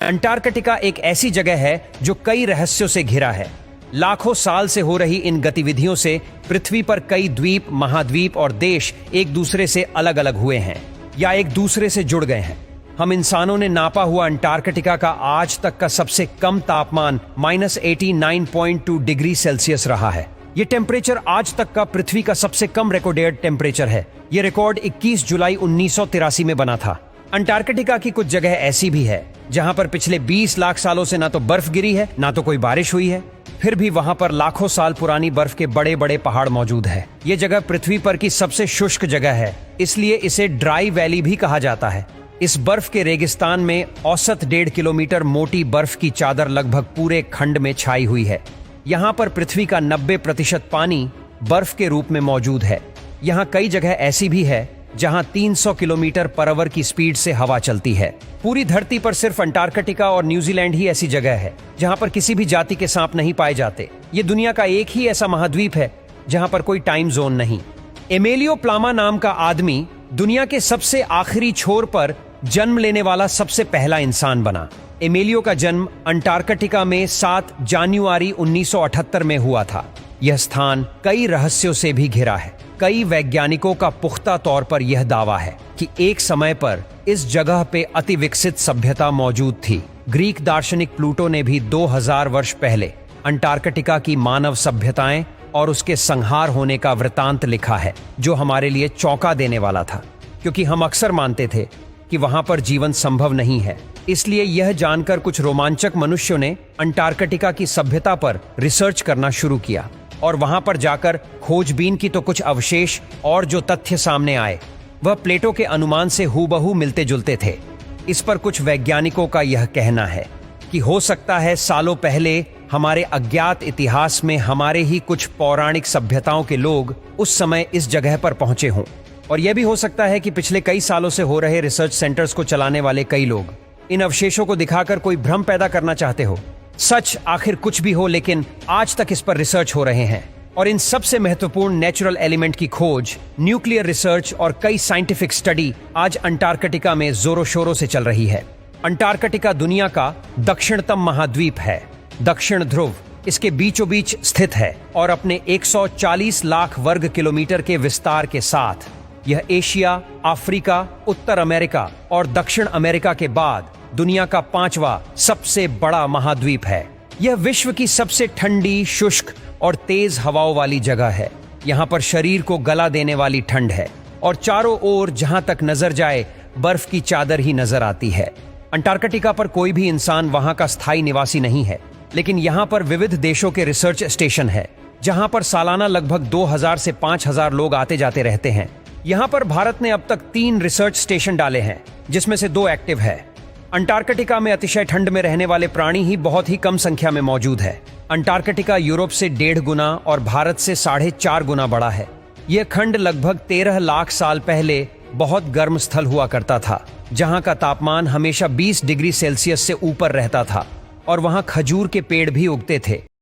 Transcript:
Antarctica एक ऐसी जगह है जो कई रहस्यों से घिरा है। लाखों साल से हो रही इन गतिविधियों से पृथ्वी पर कई द्वीप, महाद्वीप और देश एक दूसरे से अलग अलग हुए हैं या एक दूसरे से जुड़ गए हैं। हम इंसानों ने नापा हुआ अंटार्कटिका का आज तक का सबसे कम तापमान -89.2 डिग्री सेल्सियस रहा है। ये टेम्परेचर आज तक का पृथ्वी का सबसे कम रिकॉर्डेड टेम्परेचर है। ये रिकॉर्ड 21 जुलाई 1983 में बना था। अंटार्कटिका की कुछ जगह ऐसी भी है जहां पर पिछले 20 लाख सालों से ना तो बर्फ गिरी है, ना तो कोई बारिश हुई है। फिर भी वहां पर लाखों साल पुरानी बर्फ के बड़े बड़े पहाड़ मौजूद है। ये जगह पृथ्वी पर की सबसे शुष्क जगह है, इसलिए इसे ड्राई वैली भी कहा जाता है। इस बर्फ के रेगिस्तान में औसत 1.5 किलोमीटर मोटी बर्फ की चादर लगभग पूरे खंड में छाई हुई है। यहाँ पर पृथ्वी का 90% पानी बर्फ के रूप में मौजूद है। यहाँ कई जगह ऐसी भी है जहां 300 किलोमीटर पर आवर की स्पीड से हवा चलती है। पूरी धरती पर सिर्फ अंटार्कटिका और न्यूजीलैंड ही ऐसी जगह है जहां पर किसी भी जाति के सांप नहीं पाए जाते। ये दुनिया का एक ही ऐसा महाद्वीप है जहां पर कोई टाइम जोन नहीं। एमेलियो प्लामा नाम का आदमी दुनिया के सबसे आखिरी छोर पर जन्म लेने वाला सबसे पहला इंसान बना। एमेलियो का जन्म अंटार्कटिका में 7 जनवरी 1978 में हुआ था। यह स्थान कई रहस्यों से भी घिरा है। कई वैज्ञानिकों का पुख्ता तौर पर यह दावा है कि एक समय पर इस जगह पे अति विकसित सभ्यता मौजूद थी। ग्रीक दार्शनिक प्लूटो ने भी 2000 वर्ष पहले अंटार्कटिका की मानव सभ्यताएं और उसके संहार होने का वृतांत लिखा है, जो हमारे लिए चौंका देने वाला था, क्योंकि हम अक्सर मानते थे कि वहां पर जीवन संभव नहीं है। इसलिए यह जानकर कुछ रोमांचक मनुष्यों ने अंटार्कटिका की सभ्यता पर रिसर्च करना शुरू किया और वहां पर जाकर खोजबीन की तो कुछ अवशेष और जो तथ्य सामने आए वह प्लेटो के अनुमान से हूबहू मिलते जुलते थे। इस पर कुछ वैज्ञानिकों का यह कहना है कि हो सकता है सालों पहले हमारे अज्ञात इतिहास में हमारे ही कुछ पौराणिक सभ्यताओं के लोग उस समय इस जगह पर पहुंचे हों। और यह भी हो सकता है कि पिछले कई सालों से हो रहे रिसर्च सेंटर्स को चलाने वाले कई लोग इन अवशेषों को दिखाकर कोई भ्रम पैदा करना चाहते हो। सच आखिर कुछ भी हो, लेकिन आज तक इस पर रिसर्च हो रहे हैं और इन सबसे महत्वपूर्ण नेचुरल एलिमेंट की खोज, न्यूक्लियर रिसर्च और कई साइंटिफिक स्टडी आज अंटार्कटिका में जोरों शोरों से चल रही है। अंटार्कटिका दुनिया का दक्षिणतम महाद्वीप है। दक्षिण ध्रुव इसके बीचों बीच स्थित है और अपने 140 लाख वर्ग किलोमीटर के विस्तार के साथ यह एशिया, अफ्रीका, उत्तर अमेरिका और दक्षिण अमेरिका के बाद दुनिया का 5वां सबसे बड़ा महाद्वीप है। यह विश्व की सबसे ठंडी, शुष्क और तेज हवाओं वाली जगह है। यहाँ पर शरीर को गला देने वाली ठंड है और चारों ओर जहाँ तक नजर जाए बर्फ की चादर ही नजर आती है। अंटार्कटिका पर कोई भी इंसान वहाँ का स्थायी निवासी नहीं है, लेकिन यहाँ पर विविध देशों के रिसर्च स्टेशन है जहाँ पर सालाना लगभग 2000 से 5000 लोग आते जाते रहते हैं। यहाँ पर भारत ने अब तक 3 रिसर्च स्टेशन डाले हैं, जिसमें से 2 एक्टिव है। अंटार्कटिका में अतिशय ठंड में रहने वाले प्राणी ही बहुत ही कम संख्या में मौजूद है। अंटार्कटिका यूरोप से 1.5 गुना और भारत से 4.5 गुना बड़ा है। यह खंड लगभग 13 लाख साल पहले बहुत गर्म स्थल हुआ करता था, जहां का तापमान हमेशा 20 डिग्री सेल्सियस से ऊपर रहता था और वहां खजूर के पेड़ भी उगते थे।